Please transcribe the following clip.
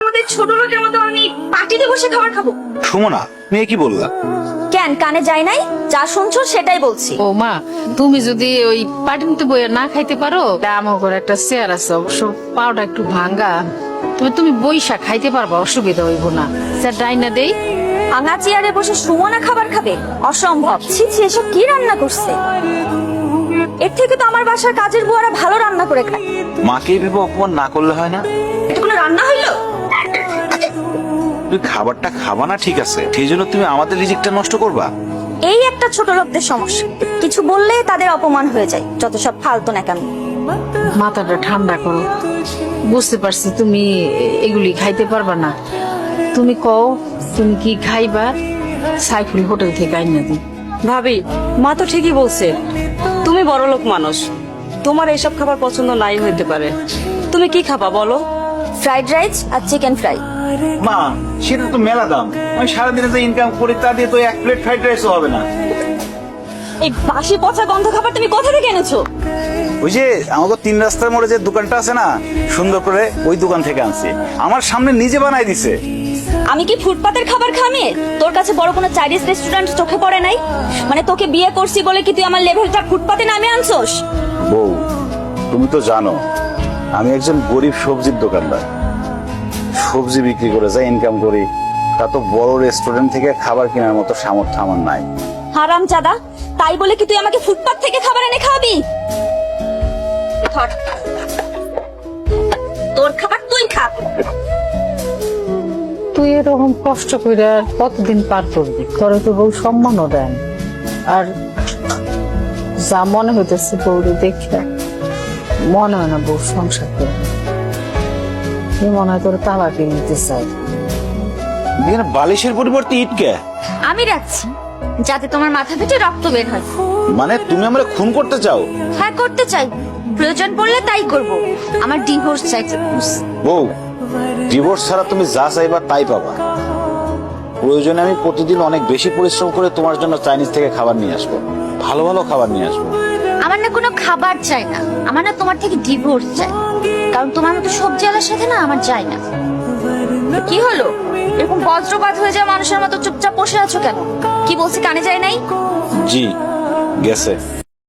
আমাদের ছোট লোকের মতো আমি পার্টিতে বসে খাবার খাবো? সুমনা, মেয়ে কি বললা? কেন কানে যায় নাই? যা শুনছো সেটাই বলছি। ও মা, তুমি যদি ওই পাটিতে বইয়া না খাইতে পারো, আমার ঘরে একটা চেয়ার আছে, অবশ্য পাওটা একটু ভাঙ্গা, তবে তুমি বইসা খাইতে পারবা, অসুবিধা হইব না। স্যার ডাইনা দেই। ভাঙা চেয়ারে বসে সুমনা খাবার খাবে? অসম্ভব। ছি ছি, এসব কি রান্না করছে? এর থেকে তো আমার বাসার কাজের বুয়ারা ভালো রান্না করে খায়। মাকে ভেবে অপমান না করলে হয় না? এটা কোনো রান্না হইলো? তুই খাবারটা খাবা না ঠিক আছে, সেই জন্য তুমি আমাদের রিজিকটা নষ্ট করবা? এই একটা ছোট লোকদের সমস্যা, কিছু বললে তাদের অপমান হয়ে যায়। যত সব ফালতু নাকামি। মাথাটা ঠান্ডা করো। বুঝতে পারছি তুমি এগুলি খাইতে পারবা না। তুমি কও তুমি কি খাইবা, সাইফুল হোটেল থেকে আইনা দিই। ভাবি, মা তো ঠিকই বলছে, তুমি বড়লোক মানুষ, তোমার এইসব খাবার পছন্দ নাই হইতে পারে। তুমি কি খাবা বলো? ফ্রাইড রাইস আর চিকেন ফ্রাই। মা, সেটা তো মেলা দাম। আমি সারাদিনে যে ইনকাম করি তা দিয়ে তো এক প্লেট ফ্রাইড রাইসও হবে না। এই বাসি পচা গন্ধ খাবার তুমি কোথা থেকে এনেছো? ওই যে আমাকে 3 রাস্তার মোড়ে যে দোকানটা আছে না, সুন্দর করে ওই দোকান থেকে আনছি। আমার সামনে নিজে বানাই দিছে। আমি কি ফুটপাতের খাবার খামে? তোর কাছে বড় কোনো চাইনিজ রেস্টুরেন্ট চোখে পড়ে নাই? মানে তোকে বিয়ে করছি বলে কি তুই আমার লেভেলটা ফুটপাতে নামে আনছোস? বউ, তুমি তো জানো আমি একজন গরিব সবজির দোকানদার। সবজি বিক্রি করে যা ইনকাম করি, তা তো বড় রেস্টুরেন্ট থেকে খাবার কেনার মতো সামর্থ্য আমার নাই। হারাম জাদা, তাই বলে কি তুই আমাকে ফুটপাত থেকে খাবার এনে খাওয়াবি? ধর, তোর খাবার তুই খা। তুই এরকম কষ্ট করে আর কতদিন পার করবি? তোরে তো বউ সম্মানও দেন। আর যা মনে হইতেছে বউরে দেখে মনে হয় না বউ সংসার করবে। মনে হয় তোর তালা কিনতে চাই। এখানে বালিশের পরিবর্তে ইট কে? আমি রাখছি যাতে তোমার মাথা থেকে রক্ত বের হয়। মানে তুমি আমরা খুন করতে চাও? হ্যাঁ, করতে চাই। প্রয়োজন পড়লে তাই করব। আমার ডিভোর্স চাই। বউ, ডিভোর্স ছাড়া তুমি যা চাইবা তাই পাবা। প্রয়োজনে আমি প্রতিদিন অনেক বেশি পরিশ্রম করে তোমার জন্য চাইনিজ থেকে খাবার নিয়ে আসবো, ভালো ভালো খাবার নিয়ে আসবো। আমার না কোনো খাবার চাই না, আমার না তোমার থেকে ডিভোর্স চাই। কারণ তোমার মতো সবজিওয়ালার সাথে না আমার চাই না। কি হলো? এরকম বজ্রপাত হয়ে যায় মানুষের মতো চুপচাপ বসে আছো কেন? কি বলছি কানে যায় নাই? জি, গেছে।